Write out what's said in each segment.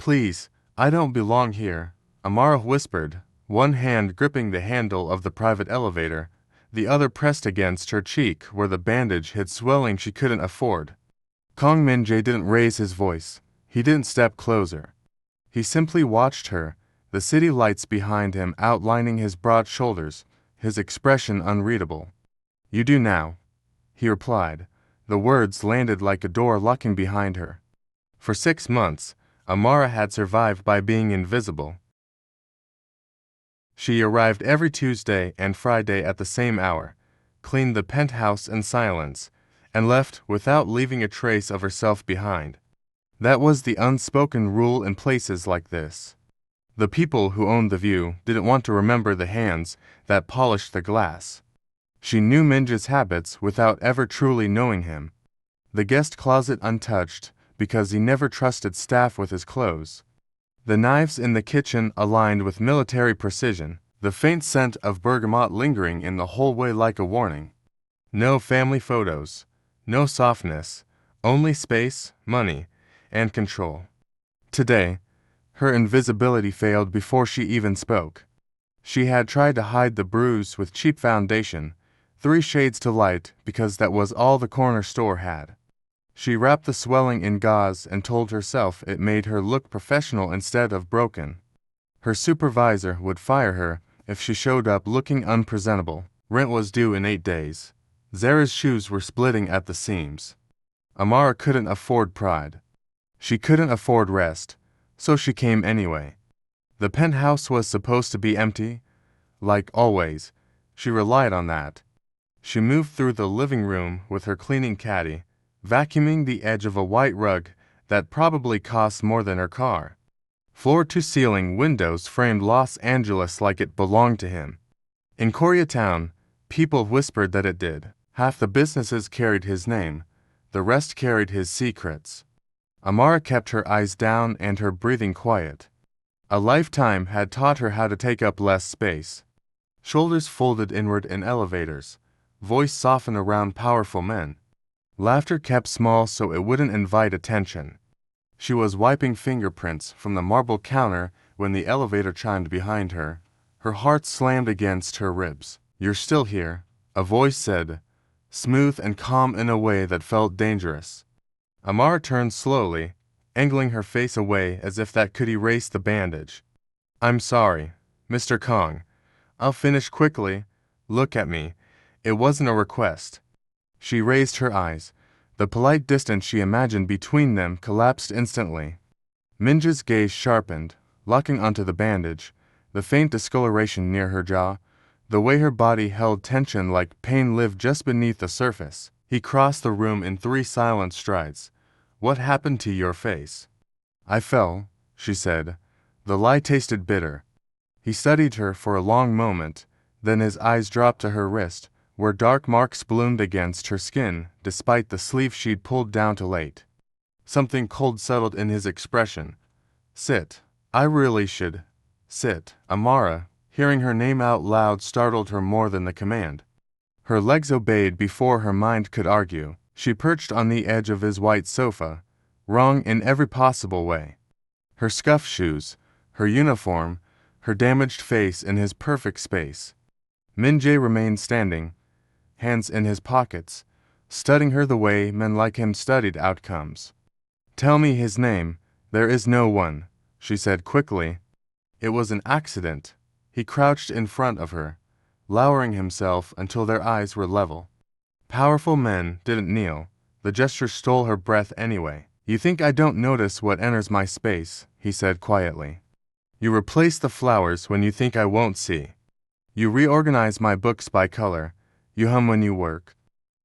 Please, I don't belong here, Amara whispered, one hand gripping the handle of the private elevator, the other pressed against her cheek where the bandage hid swelling she couldn't afford. Kong Min-jae didn't raise his voice. He didn't step closer. He simply watched her, the city lights behind him outlining his broad shoulders, his expression unreadable. You do now, he replied. The words landed like a door locking behind her. For 6 months, Amara had survived by being invisible. She arrived every Tuesday and Friday at the same hour, cleaned the penthouse in silence, and left without leaving a trace of herself behind. That was the unspoken rule in places like this. The people who owned the view didn't want to remember the hands that polished the glass. She knew Minja's habits without ever truly knowing him. The guest closet untouched because he never trusted staff with his clothes. The knives in the kitchen aligned with military precision, the faint scent of bergamot lingering in the hallway like a warning. No family photos, no softness, only space, money, and control. Today, her invisibility failed before she even spoke. She had tried to hide the bruise with cheap foundation, 3 shades to light because that was all the corner store had. She wrapped the swelling in gauze and told herself it made her look professional instead of broken. Her supervisor would fire her if she showed up looking unpresentable. Rent was due in 8 days. Zara's shoes were splitting at the seams. Amara couldn't afford pride. She couldn't afford rest, so she came anyway. The penthouse was supposed to be empty. Like always, she relied on that. She moved through the living room with her cleaning caddy, vacuuming the edge of a white rug that probably cost more than her car. Floor-to-ceiling windows framed Los Angeles like it belonged to him. In Koreatown, people whispered that it did. Half the businesses carried his name, the rest carried his secrets. Amara kept her eyes down and her breathing quiet. A lifetime had taught her how to take up less space. Shoulders folded inward in elevators, voice softened around powerful men. Laughter kept small so it wouldn't invite attention. She was wiping fingerprints from the marble counter when the elevator chimed behind her. Her heart slammed against her ribs. You're still here, a voice said, smooth and calm in a way that felt dangerous. Amara turned slowly, angling her face away as if that could erase the bandage. I'm sorry, Mr. Kong. I'll finish quickly. Look at me. It wasn't a request. She raised her eyes. The polite distance she imagined between them collapsed instantly. Minja's gaze sharpened, locking onto the bandage, the faint discoloration near her jaw, the way her body held tension like pain lived just beneath the surface. He crossed the room in 3 silent strides. What happened to your face? I fell, she said. The lie tasted bitter. He studied her for a long moment, then his eyes dropped to her wrist, where dark marks bloomed against her skin despite the sleeve she'd pulled down too late. Something cold settled in his expression. Sit. I really should. Sit. Amara, hearing her name out loud, startled her more than the command. Her legs obeyed before her mind could argue. She perched on the edge of his white sofa, wrong in every possible way. Her scuffed shoes, her uniform, her damaged face in his perfect space. Min-jae remained standing, hands in his pockets, studying her the way men like him studied outcomes. Tell me his name. There is no one, she said quickly. It was an accident. He crouched in front of her, lowering himself until their eyes were level. Powerful men didn't kneel. The gesture stole her breath anyway. You think I don't notice what enters my space, he said quietly. You replace the flowers when you think I won't see. You reorganize my books by color. You hum when you work.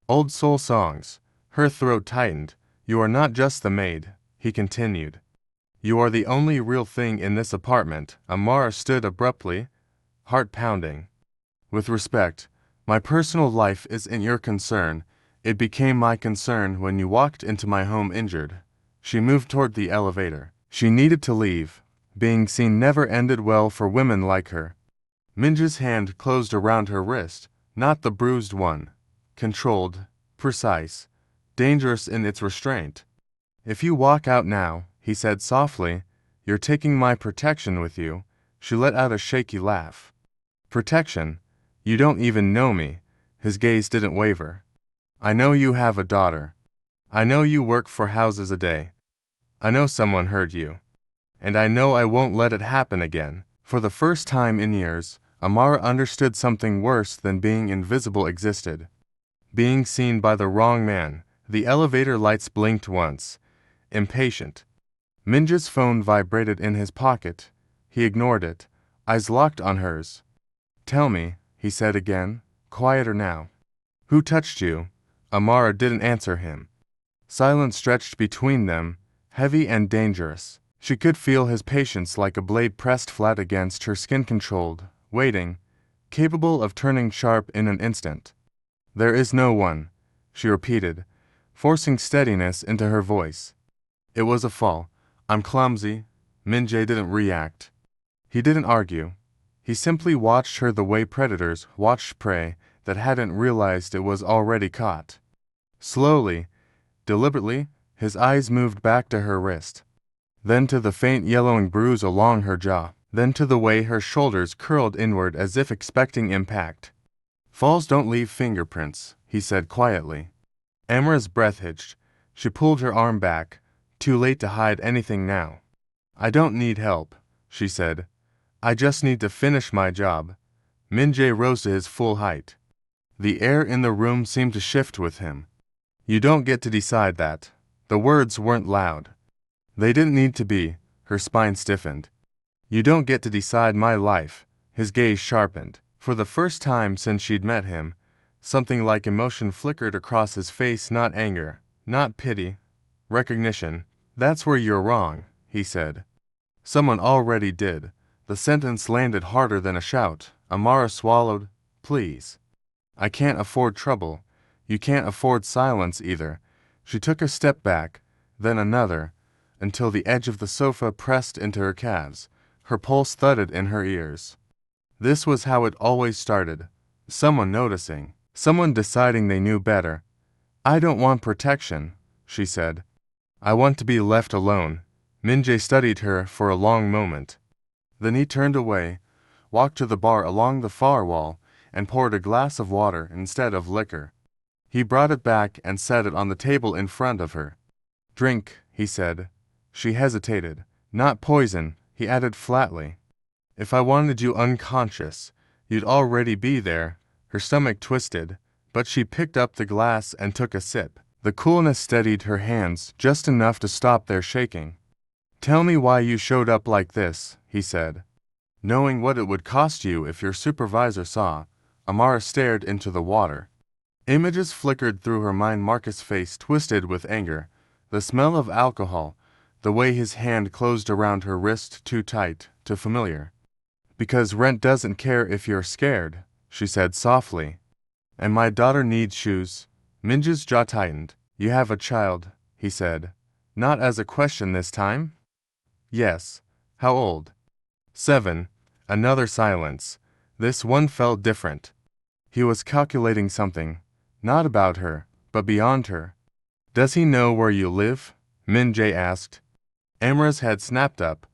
Old soul songs. Her throat tightened. You are not just the maid, he continued. You are the only real thing in this apartment. Amara stood abruptly, heart pounding. With respect, my personal life isn't your concern. It became my concern when you walked into my home injured. She moved toward the elevator. She needed to leave. Being seen never ended well for women like her. Minja's hand closed around her wrist, not the bruised one. Controlled, precise, dangerous in its restraint. If you walk out now, he said softly, You're taking my protection with you. She let out a shaky laugh. Protection? You don't even know me. His gaze didn't waver. I know you have a daughter. I know you work 4 houses a day. I know someone hurt you. And I know I won't let it happen again. For the first time in years, Amara understood something worse than being invisible existed. Being seen by the wrong man. The elevator lights blinked once. Impatient. Minja's phone vibrated in his pocket. He ignored it, eyes locked on hers. Tell me, he said again, quieter now. Who touched you? Amara didn't answer him. Silence stretched between them, heavy and dangerous. She could feel his patience like a blade pressed flat against her skin, controlled, waiting, capable of turning sharp in an instant. There is no one, she repeated, forcing steadiness into her voice. It was a fall. I'm clumsy. Minjae didn't react. He didn't argue. He simply watched her the way predators watched prey that hadn't realized it was already caught. Slowly, deliberately, his eyes moved back to her wrist. Then to the faint yellowing bruise along her jaw. Then to the way her shoulders curled inward as if expecting impact. Falls don't leave fingerprints, he said quietly. Amara's breath hitched. She pulled her arm back, too late to hide anything now. I don't need help, she said. I just need to finish my job. Minjae rose to his full height. The air in the room seemed to shift with him. You don't get to decide that. The words weren't loud. They didn't need to be. Her spine stiffened. You don't get to decide my life. His gaze sharpened. For the first time since she'd met him, something like emotion flickered across his face, not anger, not pity, recognition. That's where you're wrong, he said. Someone already did. The sentence landed harder than a shout. Amara swallowed. Please. I can't afford trouble. You can't afford silence either. She took a step back, then another, until the edge of the sofa pressed into her calves. Her pulse thudded in her ears. This was how it always started. Someone noticing. Someone deciding they knew better. I don't want protection, she said. I want to be left alone. Minjae studied her for a long moment. Then he turned away, walked to the bar along the far wall, and poured a glass of water instead of liquor. He brought it back and set it on the table in front of her. Drink, he said. She hesitated. Not poison, he added flatly. If I wanted you unconscious, you'd already be there. Her stomach twisted, but she picked up the glass and took a sip. The coolness steadied her hands just enough to stop their shaking. Tell me why you showed up like this, he said. Knowing what it would cost you if your supervisor saw, Amara stared into the water. Images flickered through her mind. Marcus' face twisted with anger. The smell of alcohol, the way his hand closed around her wrist, too tight, too familiar. Because Rent doesn't care if you're scared, she said softly. And my daughter needs shoes. Minja's jaw tightened. You have a child, he said. Not as a question this time? Yes. How old? 7. Another silence. This one felt different. He was calculating something. Not about her, but beyond her. Does he know where you live? Minjae asked. Amara's head snapped up.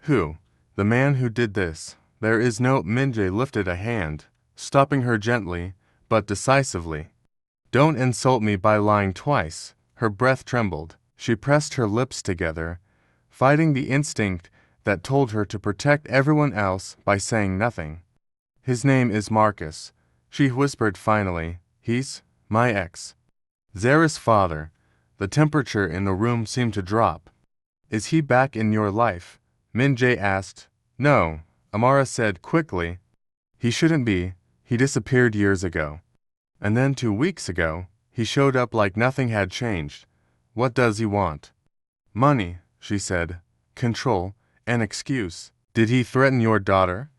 Who? The man who did this. There is no. Minjae lifted a hand, stopping her gently, but decisively. Don't insult me by lying twice. Her breath trembled. She pressed her lips together, fighting the instinct that told her to protect everyone else by saying nothing. His name is Marcus, she whispered finally. He's my ex. Zara's father. The temperature in the room seemed to drop. Is he back in your life? Minjae asked. No, Amara said quickly. He shouldn't be. He disappeared years ago. And then 2 weeks ago, he showed up like nothing had changed. What does he want? Money, she said. Control, an excuse. Did he threaten your daughter?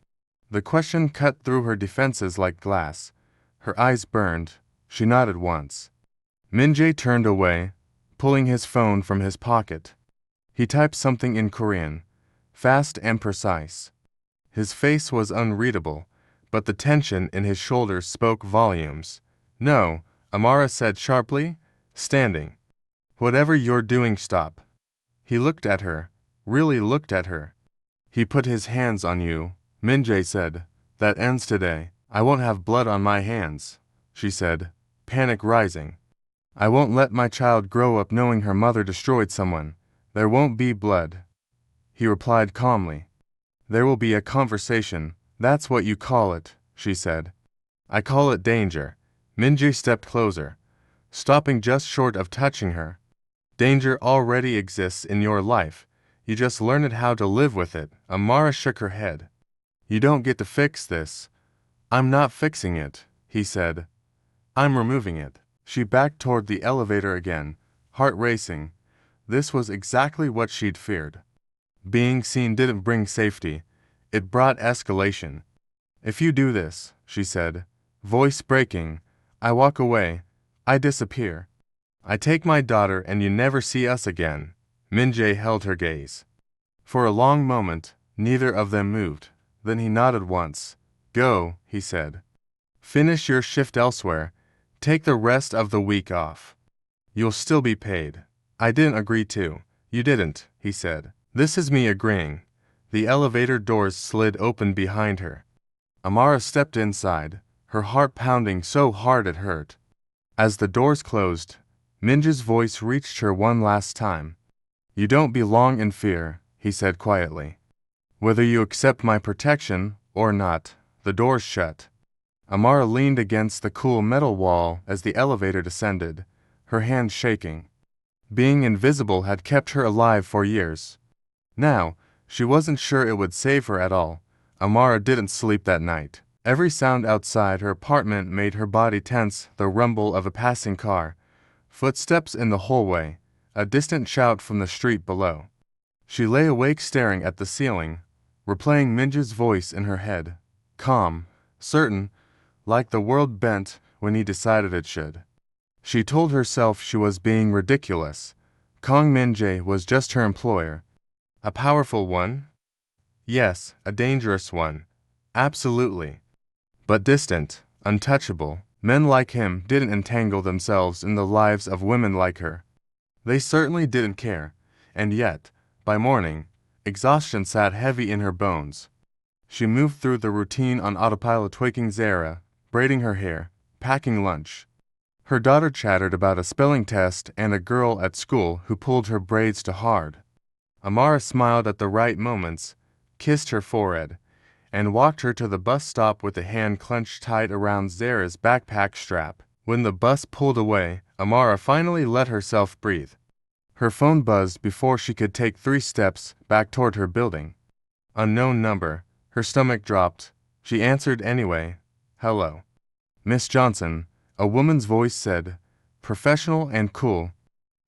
The question cut through her defenses like glass. Her eyes burned. She nodded once. Minjae turned away, pulling his phone from his pocket. He typed something in Korean, fast and precise. His face was unreadable, but the tension in his shoulders spoke volumes. No, Amara said sharply, standing. Whatever you're doing, stop. He looked at her, really looked at her. He put his hands on you, Min-jae said. That ends today. I won't have blood on my hands, she said, panic rising. I won't let my child grow up knowing her mother destroyed someone. There won't be blood, he replied calmly. There will be a conversation, that's what you call it, she said. I call it danger. Min-jae stepped closer, stopping just short of touching her. Danger already exists in your life. You just learned how to live with it. Amara shook her head. You don't get to fix this. I'm not fixing it, he said. I'm removing it. She backed toward the elevator again, heart racing. This was exactly what she'd feared. Being seen didn't bring safety. It brought escalation. If you do this, she said, voice breaking, I walk away. I disappear. I take my daughter and you never see us again. Min-jae held her gaze. For a long moment, neither of them moved. Then he nodded once. Go, he said. Finish your shift elsewhere. Take the rest of the week off. You'll still be paid. I didn't agree to. You didn't, he said. This is me agreeing. The elevator doors slid open behind her. Amara stepped inside, her heart pounding so hard it hurt. As the doors closed, Min-jae's voice reached her one last time. You don't belong in fear, he said quietly. Whether you accept my protection or not, the doors shut. Amara leaned against the cool metal wall as the elevator descended, her hands shaking. Being invisible had kept her alive for years. Now, she wasn't sure it would save her at all. Amara didn't sleep that night. Every sound outside her apartment made her body tense, the rumble of a passing car, footsteps in the hallway, a distant shout from the street below. She lay awake staring at the ceiling, replaying Min-jae's voice in her head, calm, certain, like the world bent when he decided it should. She told herself she was being ridiculous. Kang Min-jae was just her employer. A powerful one? Yes, a dangerous one. Absolutely. But distant, untouchable. Men like him didn't entangle themselves in the lives of women like her. They certainly didn't care, and yet, by morning, exhaustion sat heavy in her bones. She moved through the routine on autopilot, waking Zara, braiding her hair, packing lunch. Her daughter chattered about a spelling test and a girl at school who pulled her braids too hard. Amara smiled at the right moments, kissed her forehead, and walked her to the bus stop with a hand clenched tight around Zara's backpack strap. When the bus pulled away, Amara finally let herself breathe. Her phone buzzed before she could take 3 steps back toward her building. Unknown number. Her stomach dropped. She answered anyway. Hello. Miss Johnson, a woman's voice said, professional and cool.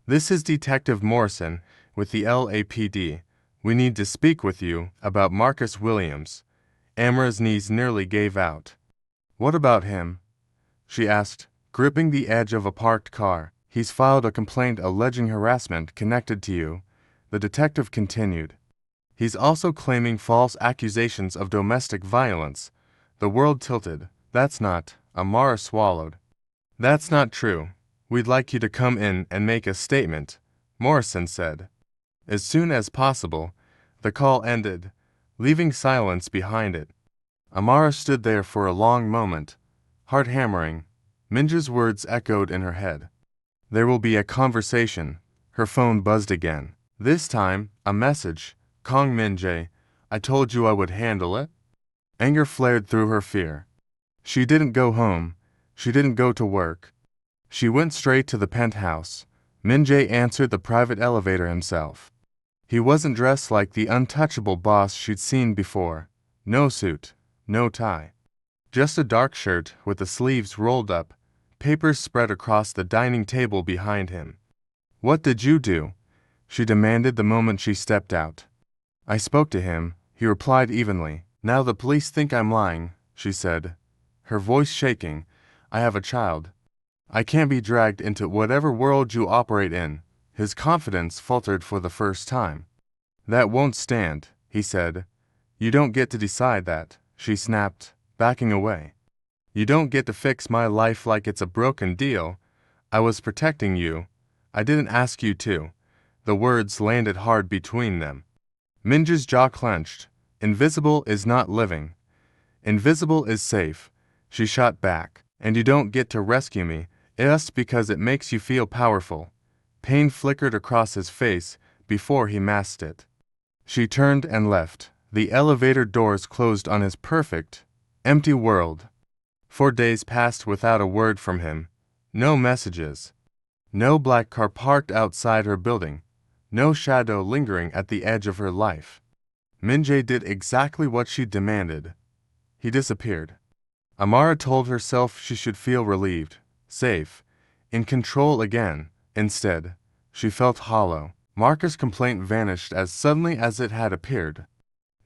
This is Detective Morrison with the LAPD. We need to speak with you about Marcus Williams. Amara's knees nearly gave out. What about him? She asked, gripping the edge of a parked car. He's filed a complaint alleging harassment connected to you, the detective continued. He's also claiming false accusations of domestic violence. The world tilted. That's not. Amara swallowed. That's not true. We'd like you to come in and make a statement, Morrison said. As soon as possible. The call ended, leaving silence behind it. Amara stood there for a long moment, heart hammering. Min-jae's words echoed in her head. There will be a conversation. Her phone buzzed again. This time, a message. Kang Min-jae, I told you I would handle it. Anger flared through her fear. She didn't go home. She didn't go to work. She went straight to the penthouse. Min-jae answered the private elevator himself. He wasn't dressed like the untouchable boss she'd seen before. No suit, no tie. Just a dark shirt with the sleeves rolled up, papers spread across the dining table behind him. What did you do? She demanded the moment she stepped out. I spoke to him, he replied evenly. Now the police think I'm lying, she said, her voice shaking. I have a child. I can't be dragged into whatever world you operate in. His confidence faltered for the first time. That won't stand, he said. You don't get to decide that, she snapped, backing away. You don't get to fix my life like it's a broken deal. I was protecting you. I didn't ask you to. The words landed hard between them. Minja's jaw clenched. Invisible is not living. Invisible is safe, she shot back. And you don't get to rescue me, just because it makes you feel powerful. Pain flickered across his face before he masked it. She turned and left. The elevator doors closed on his perfect, empty world. 4 days passed without a word from him. No messages. No black car parked outside her building. No shadow lingering at the edge of her life. Minjae did exactly what she demanded. He disappeared. Amara told herself she should feel relieved, safe, in control again. Instead, she felt hollow. Marcus' complaint vanished as suddenly as it had appeared.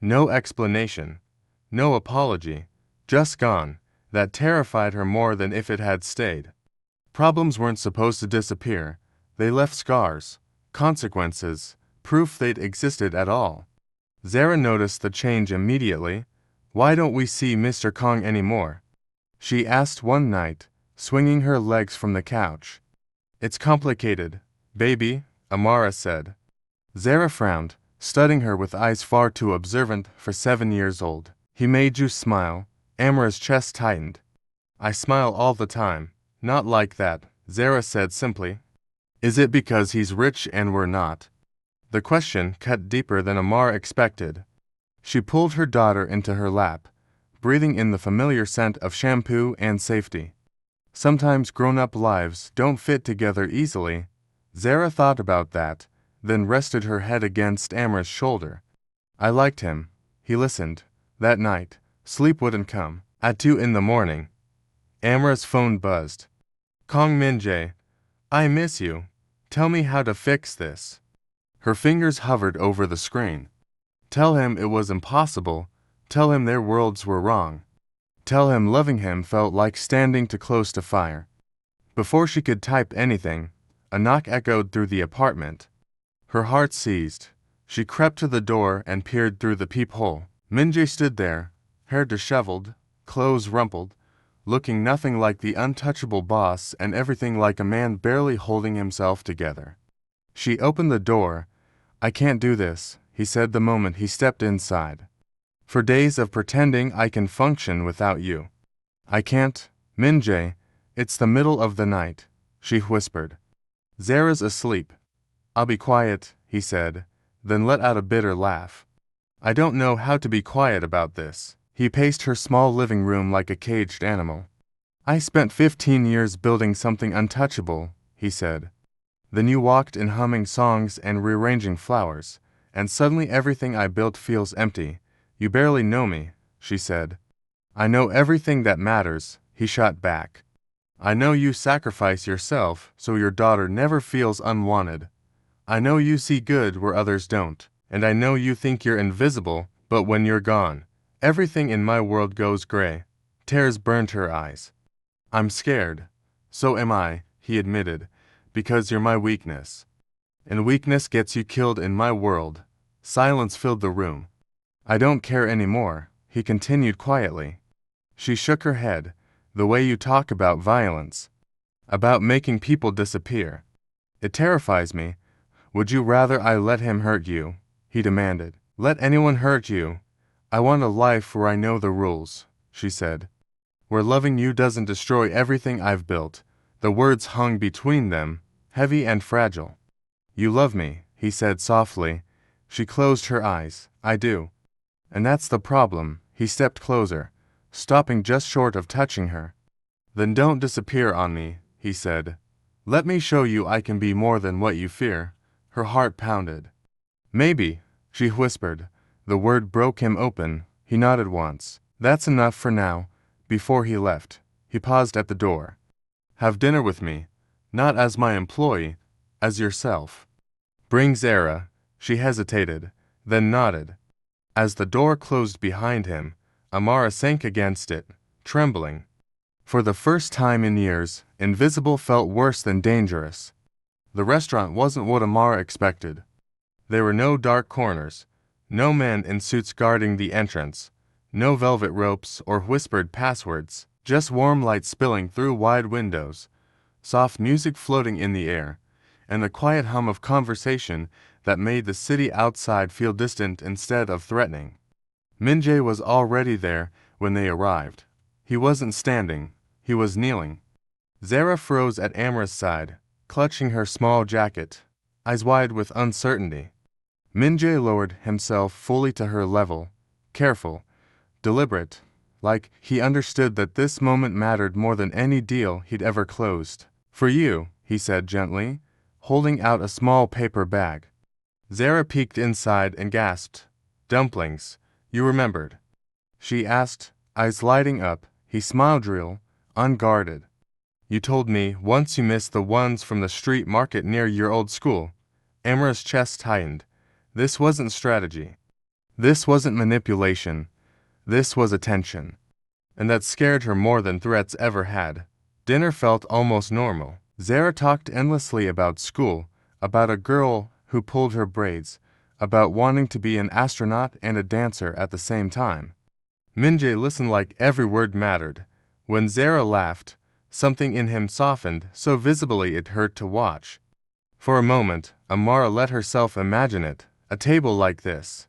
No explanation, no apology, just gone. That terrified her more than if it had stayed. Problems weren't supposed to disappear. They left scars, consequences, proof they'd existed at all. Zara noticed the change immediately. Why don't we see Mr. Kong anymore? She asked one night, swinging her legs from the couch. It's complicated, baby, Amara said. Zara frowned, studying her with eyes far too observant for 7 years old. He made you smile. Amara's chest tightened. I smile all the time. Not like that, Zara said simply. Is it because he's rich and we're not? The question cut deeper than Amara expected. She pulled her daughter into her lap, breathing in the familiar scent of shampoo and safety. Sometimes grown-up lives don't fit together easily. Zara thought about that, then rested her head against Amara's shoulder. I liked him. He listened. That night, sleep wouldn't come. At 2 a.m, Amara's phone buzzed. Kong Minjae, I miss you. Tell me how to fix this. Her fingers hovered over the screen. Tell him it was impossible. Tell him their worlds were wrong. Tell him loving him felt like standing too close to fire. Before she could type anything, a knock echoed through the apartment. Her heart seized. She crept to the door and peered through the peephole. Minjae stood there, hair disheveled, clothes rumpled, looking nothing like the untouchable boss and everything like a man barely holding himself together. She opened the door. I can't do this, he said the moment he stepped inside. For days of pretending I can function without you. I can't, Minjae, it's the middle of the night, she whispered. Zara's asleep. I'll be quiet, he said, then let out a bitter laugh. I don't know how to be quiet about this. He paced her small living room like a caged animal. I spent 15 years building something untouchable, he said. Then you walked in humming songs and rearranging flowers, and suddenly everything I built feels empty. You barely know me, she said. I know everything that matters, he shot back. I know you sacrifice yourself so your daughter never feels unwanted. I know you see good where others don't, and I know you think you're invisible, but when you're gone, everything in my world goes gray. Tears burned her eyes. I'm scared. So am I, he admitted, because you're my weakness. And weakness gets you killed in my world. Silence filled the room. I don't care anymore, he continued quietly. She shook her head. The way you talk about violence. About making people disappear. It terrifies me. Would you rather I let him hurt you? He demanded. Let anyone hurt you. I want a life where I know the rules, she said. Where loving you doesn't destroy everything I've built. The words hung between them, heavy and fragile. You love me, he said softly. She closed her eyes. I do. And that's the problem. He stepped closer, stopping just short of touching her. Then don't disappear on me, he said. Let me show you I can be more than what you fear. Her heart pounded. Maybe, she whispered. The word broke him open. He nodded once. That's enough for now. Before he left, he paused at the door. Have dinner with me. Not as my employee, as yourself. Bring Zara. She hesitated, then nodded. As the door closed behind him, Amara sank against it, trembling. For the first time in years, invisible felt worse than dangerous. The restaurant wasn't what Amara expected. There were no dark corners, no men in suits guarding the entrance, no velvet ropes or whispered passwords, just warm light spilling through wide windows, soft music floating in the air, and the quiet hum of conversation that made the city outside feel distant instead of threatening. Min-jae was already there when they arrived. He wasn't standing, he was kneeling. Zara froze at Amara's side, clutching her small jacket, eyes wide with uncertainty. Min-jae lowered himself fully to her level, careful, deliberate, like he understood that this moment mattered more than any deal he'd ever closed. "For you," he said gently, holding out a small paper bag. Zara peeked inside and gasped. "Dumplings. You remembered?" she asked, eyes lighting up. He smiled real, unguarded. "You told me once you missed the ones from the street market near your old school." Amara's chest tightened. This wasn't strategy. This wasn't manipulation. This was attention. And that scared her more than threats ever had. Dinner felt almost normal. Zara talked endlessly about school, about a girl who pulled her braids, about wanting to be an astronaut and a dancer at the same time. Min-jae listened like every word mattered. When Zara laughed, something in him softened so visibly it hurt to watch. For a moment, Amara let herself imagine it, a table like this.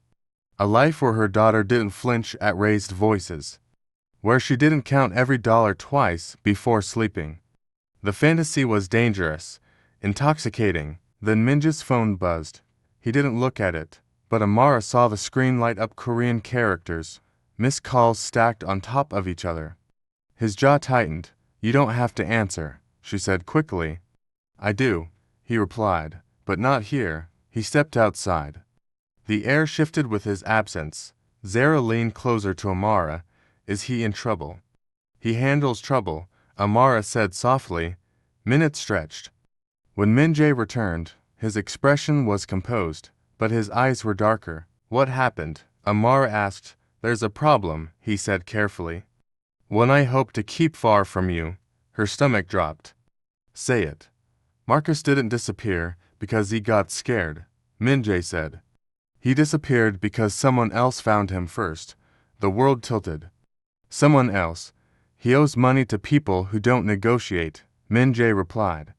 A life where her daughter didn't flinch at raised voices. Where she didn't count every dollar twice before sleeping. The fantasy was dangerous, intoxicating. Then Minja's phone buzzed. He didn't look at it, but Amara saw the screen light up Korean characters, missed calls stacked on top of each other. His jaw tightened. "You don't have to answer," she said quickly. "I do," he replied, "but not here." He stepped outside. The air shifted with his absence. Zara leaned closer to Amara. "Is he in trouble?" "He handles trouble," Amara said softly. Minutes stretched. When Min-jae returned, his expression was composed, but his eyes were darker. "What happened?" Amara asked. "There's a problem," he said carefully. "One I hope to keep far from you." Her stomach dropped. "Say it." "Marcus didn't disappear because he got scared," Min-jae said. "He disappeared because someone else found him first." The world tilted. "Someone else. He owes money to people who don't negotiate," Min-jae replied.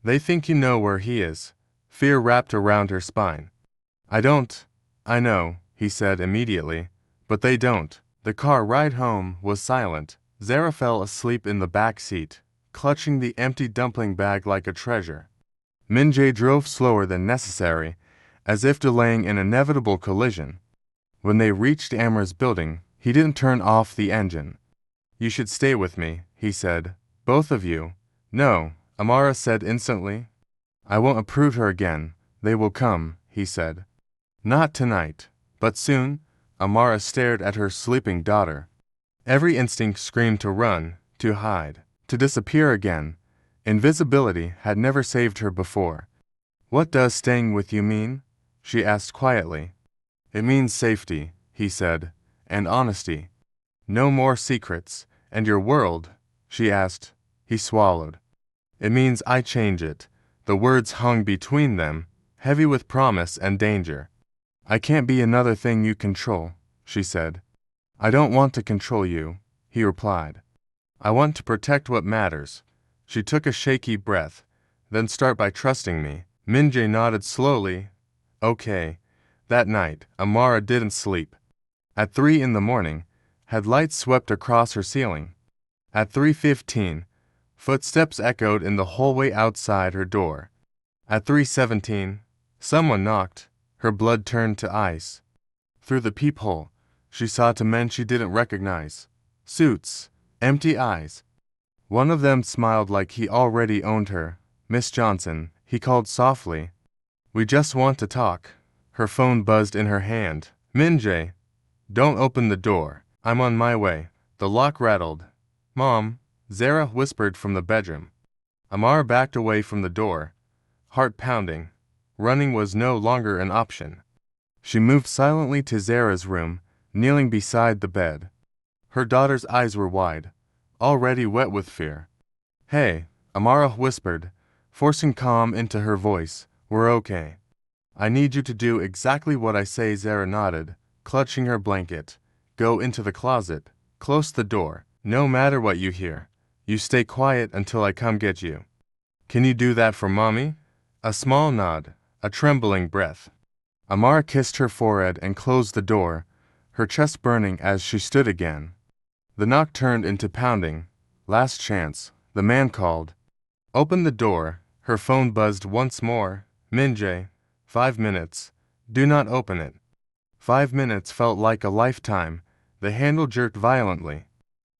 "They think you know where he is." Fear wrapped around her spine. "I don't." "I know," he said immediately. "But they don't." The car ride home was silent. Zara fell asleep in the back seat, clutching the empty dumpling bag like a treasure. Min-jae drove slower than necessary, as if delaying an inevitable collision. When they reached Amara's building, he didn't turn off the engine. "You should stay with me," he said. "Both of you." "No," Amara said instantly. "I won't approve her again. They will come," he said. "Not tonight, but soon." Amara stared at her sleeping daughter. Every instinct screamed to run, to hide, to disappear again. Invisibility had never saved her before. "What does staying with you mean?" she asked quietly. "It means safety," he said, "and honesty. No more secrets. And your world?" she asked. He swallowed. "It means I change it." The words hung between them, heavy with promise and danger. "I can't be another thing you control," she said. "I don't want to control you," he replied. "I want to protect what matters." She took a shaky breath. "Then start by trusting me." Min-jae nodded slowly. "Okay." That night, Amara didn't sleep. At 3 in the morning, had lights swept across her ceiling. At 3:15, footsteps echoed in the hallway outside her door. At 3:17, someone knocked. Her blood turned to ice. Through the peephole, she saw two men she didn't recognize. Suits, empty eyes. One of them smiled like he already owned her. "Miss Johnson," he called softly. "We just want to talk." Her phone buzzed in her hand. "Min-jae, don't open the door. I'm on my way." The lock rattled. "Mom," Zara whispered from the bedroom. Amara backed away from the door, heart pounding. Running was no longer an option. She moved silently to Zara's room, kneeling beside the bed. Her daughter's eyes were wide, already wet with fear. "Hey," Amara whispered, forcing calm into her voice. "We're okay. I need you to do exactly what I say." Zara nodded, clutching her blanket. "Go into the closet. Close the door. No matter what you hear, you stay quiet until I come get you." "Can you do that for Mommy?" A small nod. a trembling breath. Amara kissed her forehead and closed the door, her chest burning as she stood again. The knock turned into pounding. Last chance, the man called. Open the door. Her phone buzzed once more. Minjae, 5 minutes. Do not open it. 5 minutes felt like a lifetime. The handle jerked violently.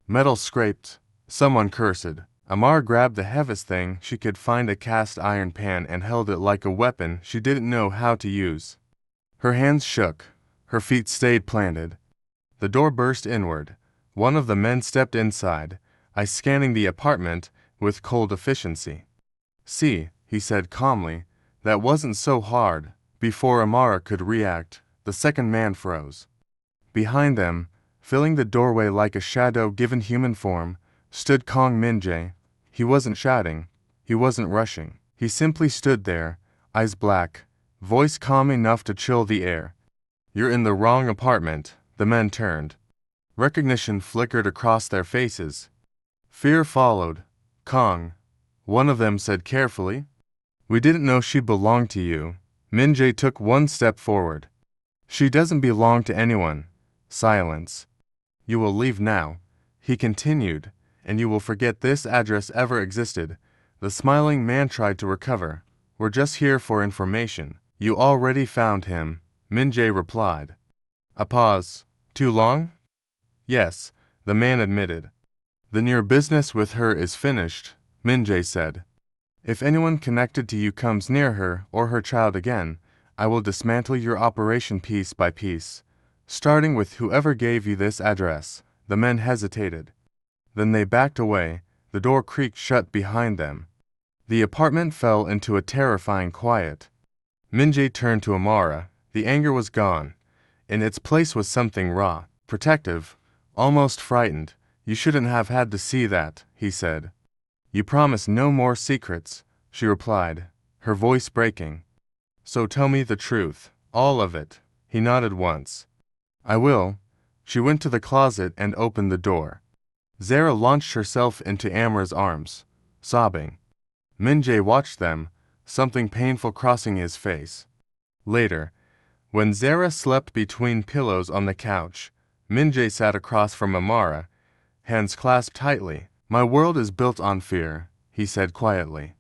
Metal scraped. Someone cursed. Amara grabbed the heaviest thing she could find, a cast iron pan, and held it like a weapon she didn't know how to use. Her hands shook. Her feet stayed planted. The door burst inward. One of the men stepped inside, eyes scanning the apartment with cold efficiency. See, he said calmly, that wasn't so hard. Before Amara could react, the second man froze. Behind them, filling the doorway like a shadow given human form, stood Kong Minjae. He wasn't shouting. He wasn't rushing. He simply stood there, eyes black, voice calm enough to chill the air. You're in the wrong apartment. The men turned. Recognition flickered across their faces. Fear followed. Kong, one of them said carefully. We didn't know she belonged to you. Minjae took one step forward. She doesn't belong to anyone. Silence. You will leave now, he continued, and you will forget this address ever existed. The smiling man tried to recover. We're just here for information. You already found him, Minjae replied. A pause. Too long? Yes, the man admitted. Then your business with her is finished, Minjae said. If anyone connected to you comes near her or her child again, I will dismantle your operation piece by piece, starting with whoever gave you this address. The men hesitated. Then they backed away. The door creaked shut behind them. The apartment fell into a terrifying quiet. Minjae turned to Amara. The anger was gone. In its place was something raw, protective, almost frightened. You shouldn't have had to see that, he said. You promised no more secrets, she replied, her voice breaking. So tell me the truth, all of it. He nodded once. I will. She went to the closet and opened the door. Zara launched herself into Amara's arms, sobbing. Minjae watched them, something painful crossing his face. Later, when Zara slept between pillows on the couch, Minjae sat across from Amara, hands clasped tightly. My world is built on fear, he said quietly.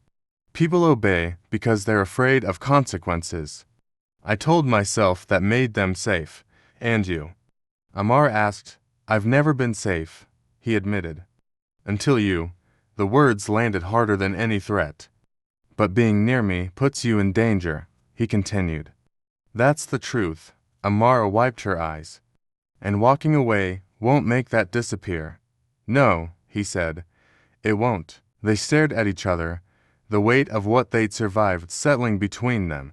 People obey because they're afraid of consequences. I told myself that made them safe. And you? Amara asked. I've never been safe, he admitted. Until you. The words landed harder than any threat. But being near me puts you in danger, he continued. That's the truth. Amara wiped her eyes. And walking away won't make that disappear. No, he said. It won't. They stared at each other, the weight of what they'd survived settling between them.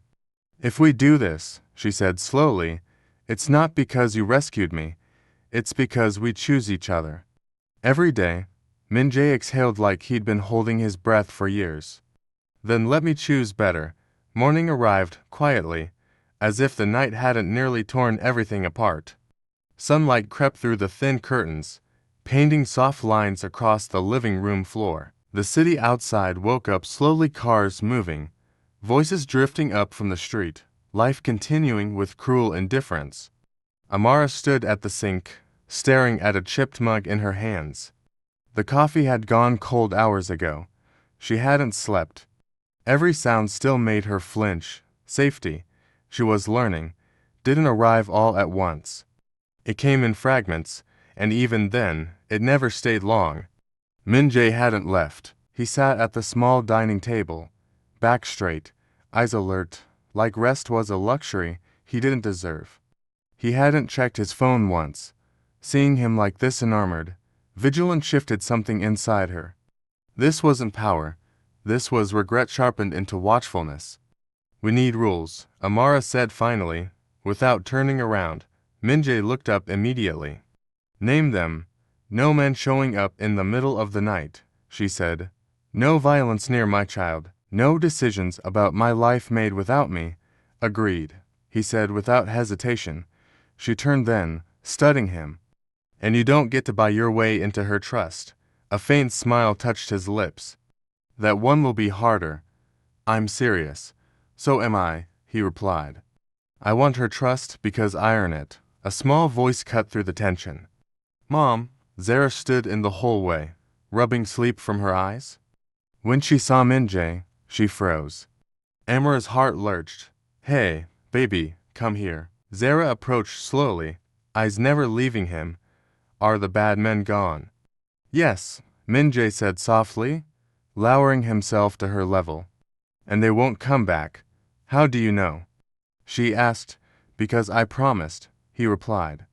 If we do this, she said slowly, it's not because you rescued me. It's because we choose each other. Every day, Minjae exhaled like he'd been holding his breath for years. Then let me choose better. Morning arrived, quietly, as if the night hadn't nearly torn everything apart. Sunlight crept through the thin curtains, painting soft lines across the living room floor. The city outside woke up slowly, cars moving, voices drifting up from the street, life continuing with cruel indifference. Amara stood at the sink, staring at a chipped mug in her hands. The coffee had gone cold hours ago. She hadn't slept. Every sound still made her flinch. Safety, she was learning, didn't arrive all at once. It came in fragments, and even then, it never stayed long. Minjae hadn't left. He sat at the small dining table, back straight, eyes alert, like rest was a luxury he didn't deserve. He hadn't checked his phone once. Seeing him like this unarmored, vigilant shifted something inside her. This wasn't power. This was regret sharpened into watchfulness. We need rules, Amara said finally, without turning around. Minjae looked up immediately. Name them. No men showing up in the middle of the night, she said. No violence near my child. No decisions about my life made without me. Agreed, he said without hesitation. She turned then, studying him. And you don't get to buy your way into her trust. A faint smile touched his lips. That one will be harder. I'm serious. So am I, he replied. I want her trust because I earn it. A small voice cut through the tension. Mom, Zara stood in the hallway, rubbing sleep from her eyes. When she saw Minjae, she froze. Amara's heart lurched. Hey, baby, come here. Zara approached slowly, eyes never leaving him. Are the bad men gone? Yes, Minjae said softly, lowering himself to her level. And they won't come back. How do you know? She asked. Because I promised, he replied.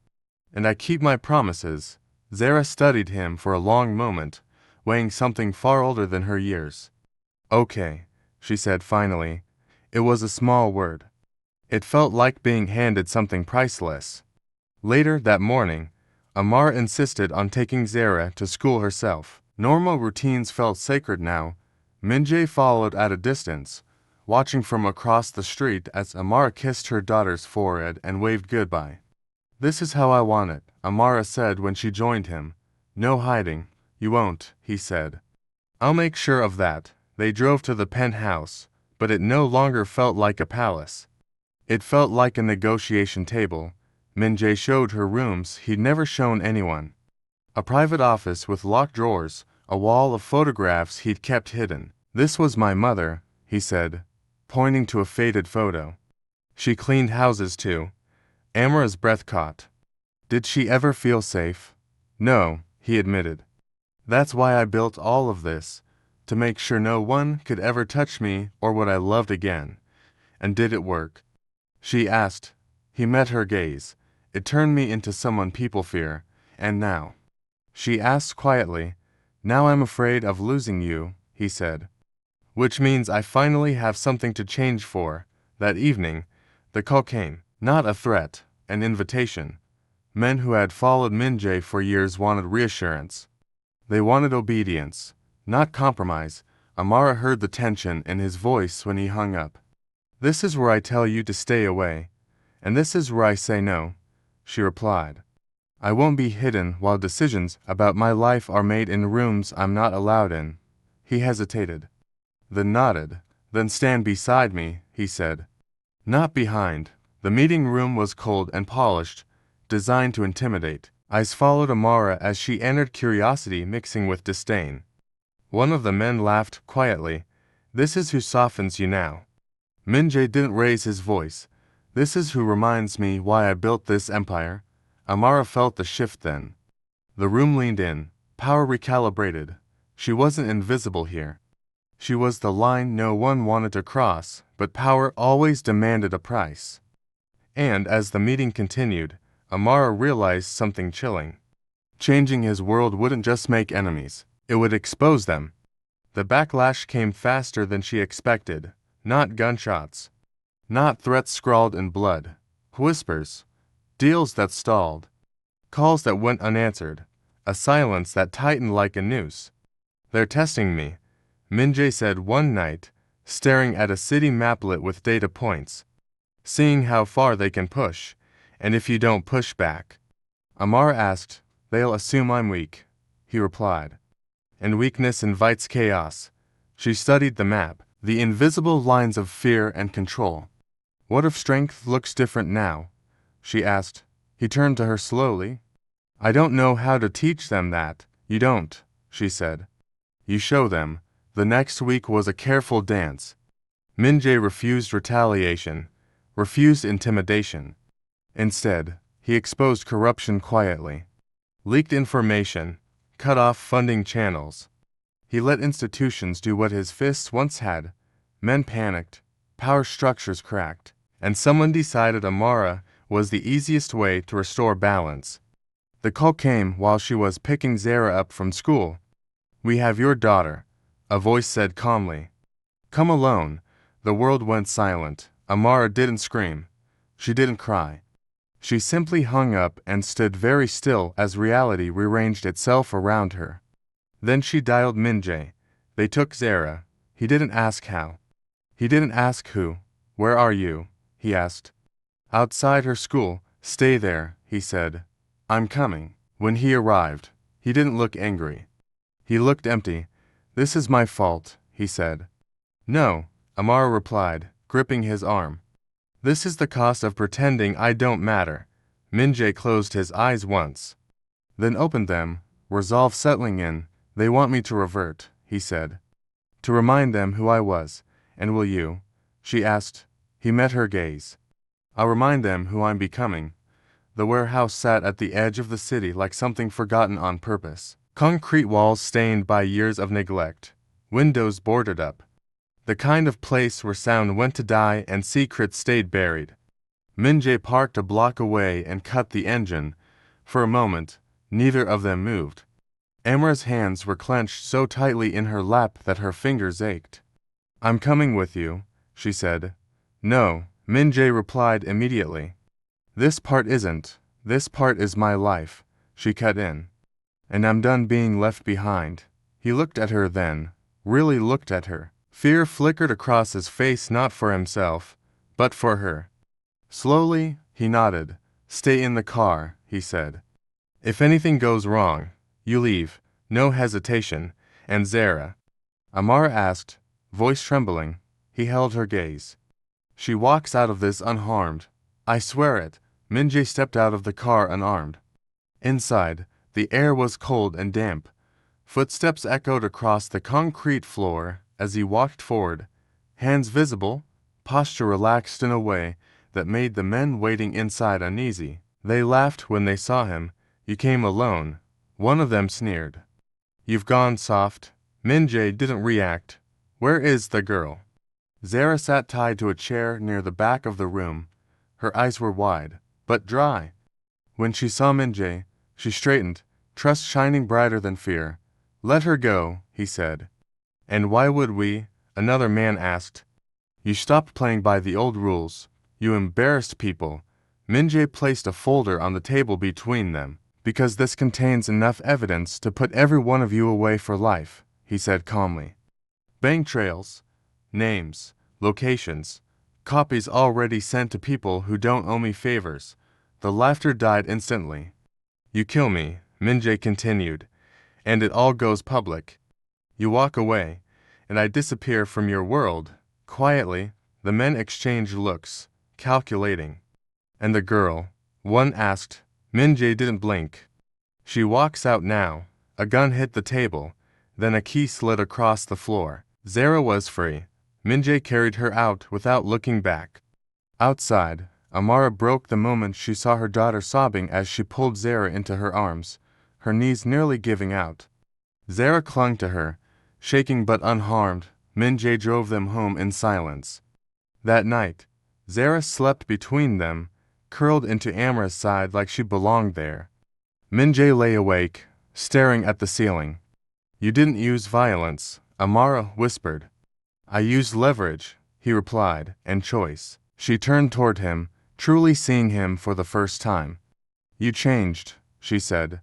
And I keep my promises. Zara studied him for a long moment, weighing something far older than her years. Okay, she said finally. It was a small word. It felt like being handed something priceless. Later that morning, Amara insisted on taking Zara to school herself. Normal routines felt sacred now. Minjae followed at a distance, watching from across the street as Amara kissed her daughter's forehead and waved goodbye. This is how I want it, Amara said when she joined him. No hiding. You won't, he said. I'll make sure of that. They drove to the penthouse, but it no longer felt like a palace. It felt like a negotiation table. Minjae showed her rooms he'd never shown anyone. A private office with locked drawers, a wall of photographs he'd kept hidden. This was my mother, he said, pointing to a faded photo. She cleaned houses too. Amara's breath caught. Did she ever feel safe? No, he admitted. That's why I built all of this, to make sure no one could ever touch me or what I loved again. And did it work? She asked. He met her gaze. It turned me into someone people fear. And now? She asked quietly. Now I'm afraid of losing you, he said. Which means I finally have something to change for. That evening, the call came. Not a threat, an invitation. Men who had followed Minjae for years wanted reassurance. They wanted obedience, not compromise. Amara heard the tension in his voice when he hung up. This is where I tell you to stay away, and this is where I say no, she replied. I won't be hidden while decisions about my life are made in rooms I'm not allowed in. He hesitated, then nodded. Then stand beside me, he said. Not behind. The meeting room was cold and polished, designed to intimidate. Eyes followed Amara as she entered, curiosity mixing with disdain. One of the men laughed quietly. This is who softens you now. Minjae didn't raise his voice. This is who reminds me why I built this empire. Amara felt the shift then. The room leaned in, power recalibrated. She wasn't invisible here. She was the line no one wanted to cross, but power always demanded a price. And as the meeting continued, Amara realized something chilling. Changing his world wouldn't just make enemies, it would expose them. The backlash came faster than she expected. Not gunshots. Not threats scrawled in blood. Whispers. Deals that stalled. Calls that went unanswered. A silence that tightened like a noose. They're testing me, Minjae said one night, staring at a city maplet with data points. Seeing how far they can push, and if you don't push back. Amara asked, They'll assume I'm weak, he replied. And weakness invites chaos. She studied the map, the invisible lines of fear and control. What if strength looks different now? She asked. He turned to her slowly. I don't know how to teach them that. You don't, she said. You show them. The next week was a careful dance. Minjae refused retaliation, refused intimidation. Instead, he exposed corruption quietly. Leaked information, cut off funding channels. He let institutions do what his fists once had. Men panicked, power structures cracked, and someone decided Amara was the easiest way to restore balance. The call came while she was picking Zara up from school. We have your daughter, a voice said calmly. Come alone. The world went silent. Amara didn't scream. She didn't cry. She simply hung up and stood very still as reality rearranged itself around her. Then she dialed Minjae. They took Zara. He didn't ask how. He didn't ask who. Where are you? He asked. Outside her school. Stay there, he said. I'm coming. When he arrived, he didn't look angry. He looked empty. This is my fault, he said. No, Amara replied, gripping his arm. This is the cost of pretending I don't matter. Min-jae closed his eyes once, then opened them, resolve settling in. They want me to revert, he said. To remind them who I was. And will you? She asked. He met her gaze. I'll remind them who I'm becoming. The warehouse sat at the edge of the city like something forgotten on purpose. Concrete walls stained by years of neglect. Windows boarded up. The kind of place where sound went to die and secrets stayed buried. Min-jae parked a block away and cut the engine. For a moment, neither of them moved. Amara's hands were clenched so tightly in her lap that her fingers ached. I'm coming with you, she said. No, Min-jae replied immediately. This part isn't. This part is my life, she cut in. And I'm done being left behind. He looked at her then, really looked at her. Fear flickered across his face, not for himself, but for her. Slowly, he nodded. Stay in the car, he said. If anything goes wrong, you leave, no hesitation. And Zara? Amara asked, voice trembling. He held her gaze. She walks out of this unharmed. I swear it. Min-jae stepped out of the car unarmed. Inside, the air was cold and damp. Footsteps echoed across the concrete floor as he walked forward, hands visible, posture relaxed in a way that made the men waiting inside uneasy. They laughed when they saw him. You came alone. One of them sneered. You've gone soft. Min-jae didn't react. Where is the girl? Zara sat tied to a chair near the back of the room. Her eyes were wide, but dry. When she saw Min-jae, she straightened, trust shining brighter than fear. Let her go, he said. And why would we? Another man asked. You stopped playing by the old rules. You embarrassed people. Min-jae placed a folder on the table between them. Because this contains enough evidence to put every one of you away for life, he said calmly. Bank trails, names, locations, copies already sent to people who don't owe me favors. The laughter died instantly. You kill me, Min-jae continued, and it all goes public. You walk away, and I disappear from your world. Quietly, the men exchanged looks, calculating. And the girl? One asked. Min-jae didn't blink. She walks out now. A gun hit the table, then a key slid across the floor. Zara was free. Min-jae carried her out without looking back. Outside, Amara broke the moment she saw her daughter sobbing as she pulled Zara into her arms, her knees nearly giving out. Zara clung to her, shaking but unharmed. Min-jae drove them home in silence. That night, Zara slept between them, curled into Amara's side like she belonged there. Min-jae lay awake, staring at the ceiling. You didn't use violence, Amara whispered. I used leverage, he replied, and choice. She turned toward him, truly seeing him for the first time. You changed, she said.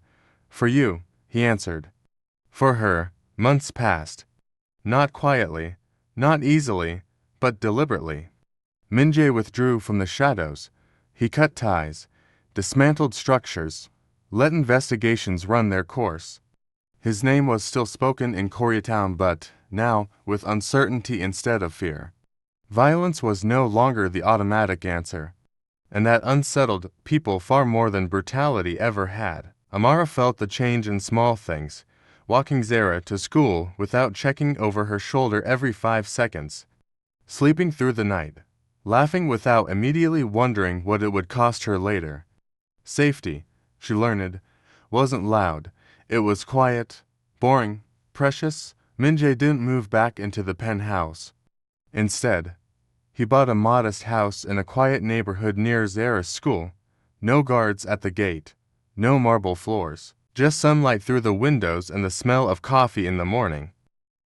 For you, he answered. For her, months passed. Not quietly, not easily, but deliberately. Min-jae withdrew from the shadows. He cut ties, dismantled structures, let investigations run their course. His name was still spoken in Koreatown, but now with uncertainty instead of fear. Violence was no longer the automatic answer, and that unsettled people far more than brutality ever had. Amara felt the change in small things, walking Zara to school without checking over her shoulder every 5 seconds, sleeping through the night, laughing without immediately wondering what it would cost her later. Safety, she learned, wasn't loud. It was quiet, boring, precious. Min-jae didn't move back into the penthouse. Instead, he bought a modest house in a quiet neighborhood near Zara's school. No guards at the gate, no marble floors, just sunlight through the windows and the smell of coffee in the morning.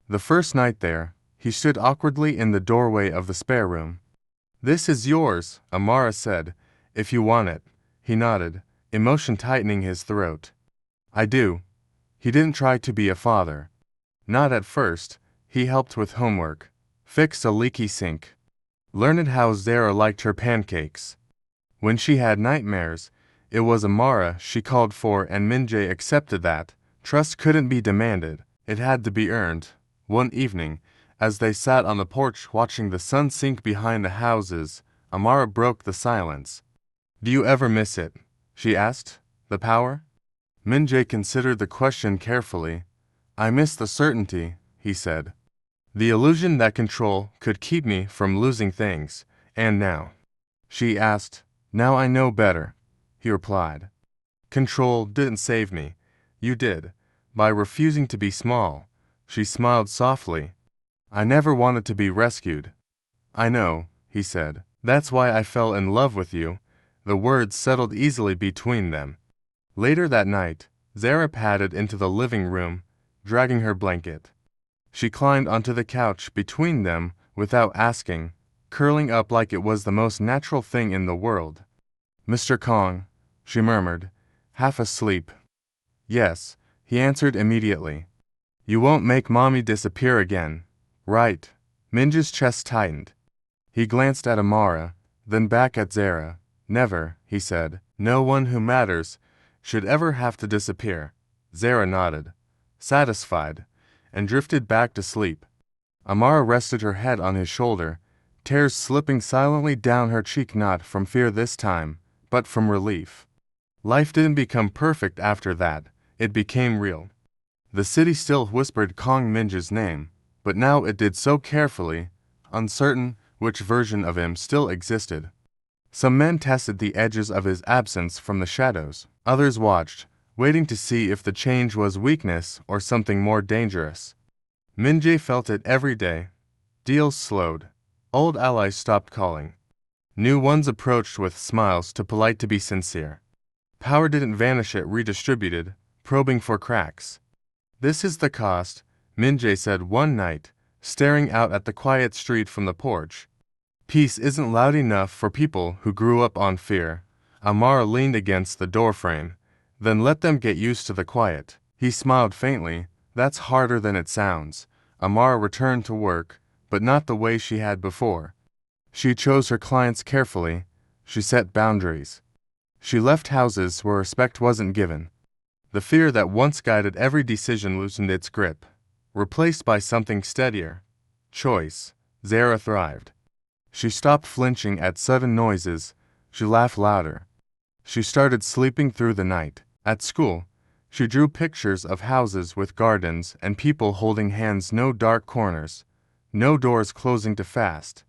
The first night there, he stood awkwardly in the doorway of the spare room. This is yours, Amara said, if you want it. He nodded, emotion tightening his throat. I do. He didn't try to be a father. Not at first. He helped with homework, fixed a leaky sink, learned how Zara liked her pancakes. When she had nightmares, it was Amara she called for, and Min-jae accepted that. Trust couldn't be demanded. It had to be earned. One evening, as they sat on the porch watching the sun sink behind the houses, Amara broke the silence. Do you ever miss it? She asked. The power? Min-jae considered the question carefully. I miss the certainty, he said. The illusion that control could keep me from losing things. And now? She asked. Now I know better, he replied. Control didn't save me. You did. By refusing to be small. She smiled softly. I never wanted to be rescued. I know, he said. That's why I fell in love with you. The words settled easily between them. Later that night, Zara padded into the living room, dragging her blanket. She climbed onto the couch between them without asking, curling up like it was the most natural thing in the world. Mr. Kong, she murmured, half asleep. Yes, he answered immediately. You won't make Mommy disappear again, right? Minja's chest tightened. He glanced at Amara, then back at Zara. Never, he said. No one who matters should ever have to disappear. Zara nodded, satisfied, and drifted back to sleep. Amara rested her head on his shoulder, tears slipping silently down her cheek, not from fear this time, but from relief. Life didn't become perfect after that, it became real. The city still whispered Kong Minja's name, but now it did so carefully, uncertain which version of him still existed. Some men tested the edges of his absence from the shadows. Others watched, waiting to see if the change was weakness or something more dangerous. Min-jae felt it every day. Deals slowed. Old allies stopped calling. New ones approached with smiles too polite to be sincere. Power didn't vanish, it redistributed, probing for cracks. This is the cost, Min-jae said one night, staring out at the quiet street from the porch. Peace isn't loud enough for people who grew up on fear. Amara leaned against the doorframe. Then let them get used to the quiet. He smiled faintly. That's harder than it sounds. Amara returned to work, but not the way she had before. She chose her clients carefully. She set boundaries. She left houses where respect wasn't given. The fear that once guided every decision loosened its grip, replaced by something steadier. Choice. Zara thrived. She stopped flinching at sudden noises. She laughed louder. She started sleeping through the night. At school, she drew pictures of houses with gardens and people holding hands, no dark corners, no doors closing too fast.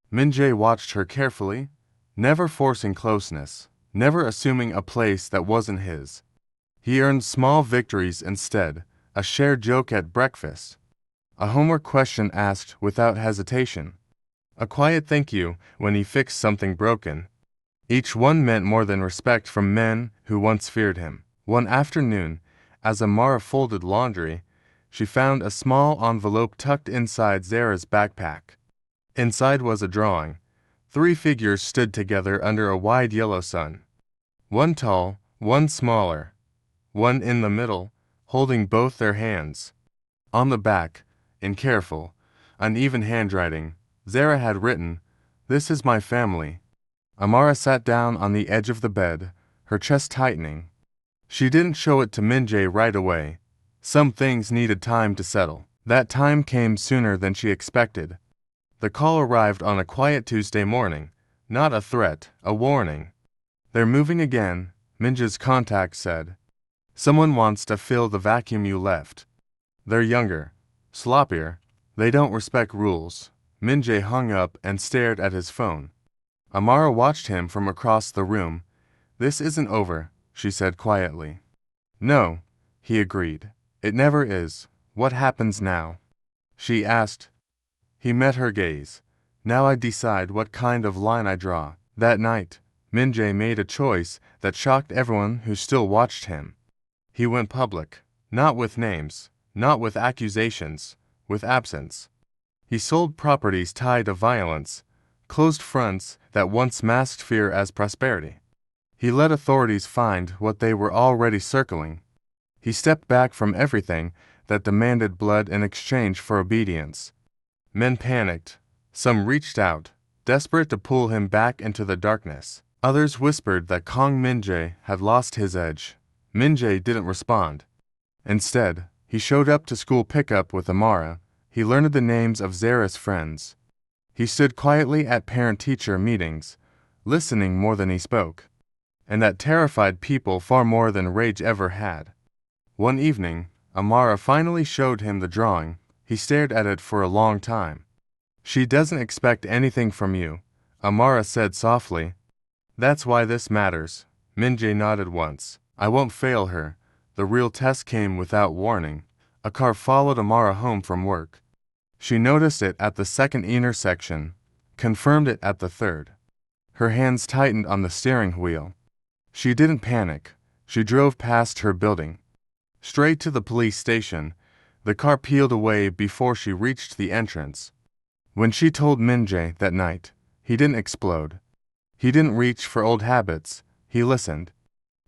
Min-jae watched her carefully, never forcing closeness, never assuming a place that wasn't his. He earned small victories instead, a shared joke at breakfast, a homework question asked without hesitation, a quiet thank you when he fixed something broken. Each one meant more than respect from men who once feared him. One afternoon, as Amara folded laundry, she found a small envelope tucked inside Zara's backpack. Inside was a drawing. 3 figures stood together under a wide yellow sun. One tall, one smaller, one in the middle, holding both their hands. On the back, in careful, uneven handwriting, Zara had written, "This is my family." Amara sat down on the edge of the bed, her chest tightening. She didn't show it to Min-jae right away. Some things needed time to settle. That time came sooner than she expected. The call arrived on a quiet Tuesday morning, not a threat, a warning. They're moving again, Min-jae's contact said. Someone wants to fill the vacuum you left. They're younger, sloppier, they don't respect rules. Min-jae hung up and stared at his phone. Amara watched him from across the room. This isn't over, she said quietly. No, he agreed. It never is. What happens now? She asked. He met her gaze. Now I decide what kind of line I draw. That night, Min-jae made a choice that shocked everyone who still watched him. He went public, not with names, not with accusations, with absence. He sold properties tied to violence, closed fronts that once masked fear as prosperity. He let authorities find what they were already circling. He stepped back from everything that demanded blood in exchange for obedience. Men panicked. Some reached out, desperate to pull him back into the darkness. Others whispered that Kong Min-jae had lost his edge. Min-jae didn't respond. Instead, he showed up to school pickup with Amara. He learned the names of Zara's friends. He stood quietly at parent-teacher meetings, listening more than he spoke. And that terrified people far more than rage ever had. One evening, Amara finally showed him the drawing. He stared at it for a long time. "She doesn't expect anything from you," Amara said softly. "That's why this matters." Minjae nodded once. "I won't fail her." The real test came without warning. A car followed Amara home from work. She noticed it at the second intersection, confirmed it at the third. Her hands tightened on the steering wheel. She didn't panic. She drove past her building, straight to the police station. The car peeled away before she reached the entrance. When she told Minjae that night, he didn't explode. He didn't reach for old habits. He listened.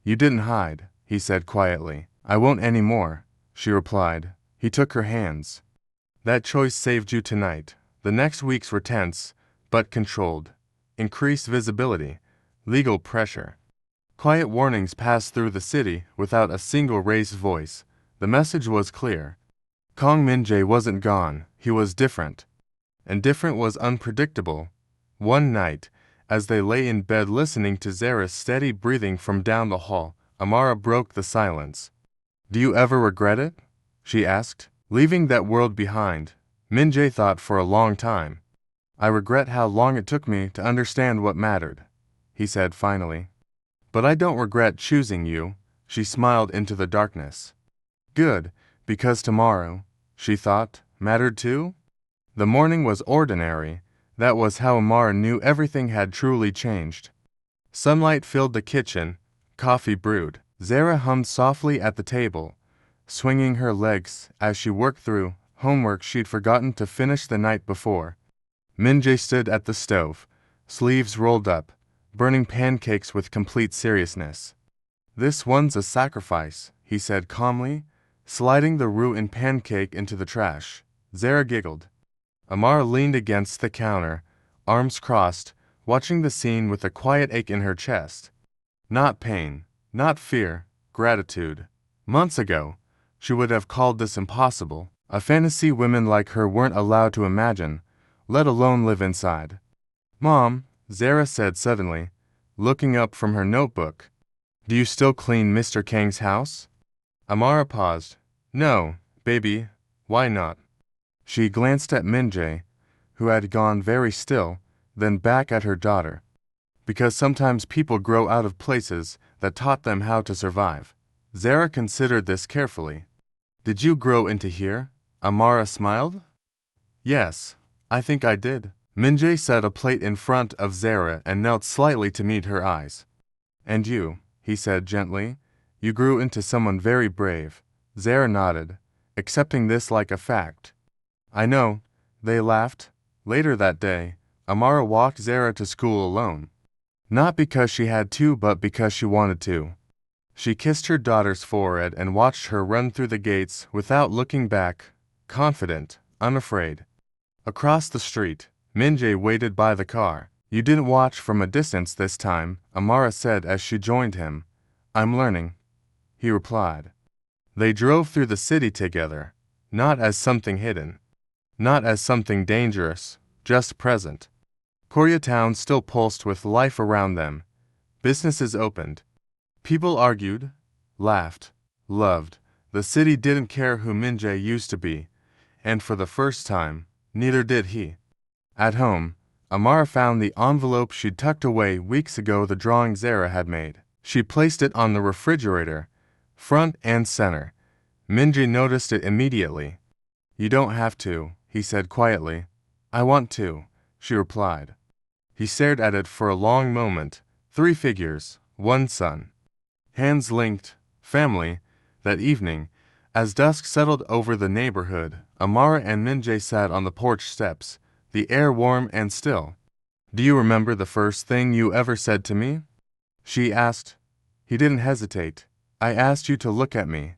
"You didn't hide," he said quietly. "I won't anymore," she replied. He took her hands. "That choice saved you tonight." The next weeks were tense, but controlled. Increased visibility, legal pressure. Quiet warnings passed through the city without a single raised voice. The message was clear. Kong Minjae wasn't gone, he was different. And different was unpredictable. One night, as they lay in bed listening to Zara's steady breathing from down the hall, Amara broke the silence. "Do you ever regret it?" she asked. "Leaving that world behind?" Minjae thought for a long time. "I regret how long it took me to understand what mattered," he said finally. "But I don't regret choosing you." She smiled into the darkness. "Good, because tomorrow," she thought, mattered too? The morning was ordinary. That was how Amara knew everything had truly changed. Sunlight filled the kitchen, coffee brewed. Zara hummed softly at the table, swinging her legs as she worked through homework she'd forgotten to finish the night before. Minjae stood at the stove, sleeves rolled up, burning pancakes with complete seriousness. "This one's a sacrifice," he said calmly, sliding the roux and pancake into the trash. Zara giggled. Amara leaned against the counter, arms crossed, watching the scene with a quiet ache in her chest. Not pain, not fear, gratitude. Months ago, she would have called this impossible, a fantasy women like her weren't allowed to imagine, let alone live inside. "Mom," Zara said suddenly, looking up from her notebook, "do you still clean Mr. Kang's house?" Amara paused. "No, baby, why not?" She glanced at Minjae, who had gone very still, then back at her daughter. "Because sometimes people grow out of places that taught them how to survive." Zara considered this carefully. "Did you grow into here?" Amara smiled. "Yes, I think I did." Minjae set a plate in front of Zara and knelt slightly to meet her eyes. "And you," he said gently, "you grew into someone very brave." Zara nodded, accepting this like a fact. "I know." They laughed. Later that day, Amara walked Zara to school alone. Not because she had to, but because she wanted to. She kissed her daughter's forehead and watched her run through the gates without looking back, confident, unafraid. Across the street, Minjae waited by the car. "You didn't watch from a distance this time," Amara said as she joined him. "I'm learning," he replied. They drove through the city together, not as something hidden, not as something dangerous, just present. Koreatown still pulsed with life around them. Businesses opened. People argued, laughed, loved. The city didn't care who Minjae used to be, and for the first time, neither did he. At home, Amara found the envelope she'd tucked away weeks ago, the drawing Zara had made. She placed it on the refrigerator, front and center. Minjae noticed it immediately. "You don't have to," he said quietly. "I want to," she replied. He stared at it for a long moment. 3 figures, 1 son. Hands linked, family. That evening, as dusk settled over the neighborhood, Amara and Minjae sat on the porch steps, the air warm and still. "Do you remember the first thing you ever said to me?" she asked. He didn't hesitate. "I asked you to look at me."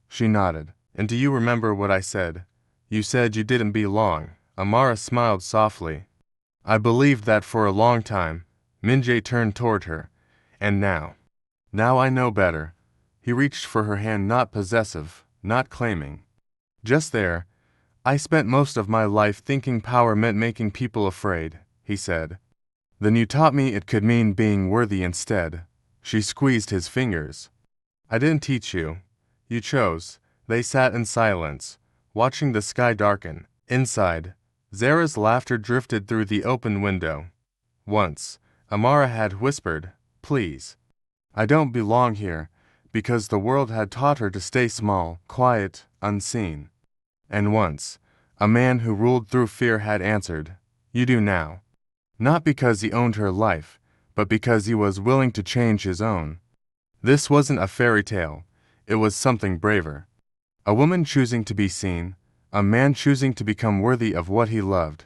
She nodded. "And do you remember what I said?" "You said you didn't belong." Amara smiled softly. "I believed that for a long time." Minjae turned toward her. "And now? Now I know better." He reached for her hand, not possessive, not claiming. Just there. I spent most of my life thinking power meant making people afraid, he said. Then you taught me it could mean being worthy instead. She squeezed his fingers. I didn't teach you. You chose. They sat in silence, watching the sky darken. Inside, Zara's laughter drifted through the open window. Once, Amara had whispered, "Please. I don't belong here," because the world had taught her to stay small, quiet, unseen. And once, a man who ruled through fear had answered, "You do now." Not because he owned her life, but because he was willing to change his own. This wasn't a fairy tale, it was something braver. A woman choosing to be seen, a man choosing to become worthy of what he loved.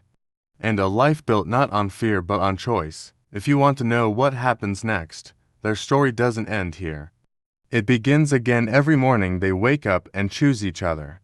And a life built not on fear but on choice. If you want to know what happens next, their story doesn't end here. It begins again every morning they wake up and choose each other.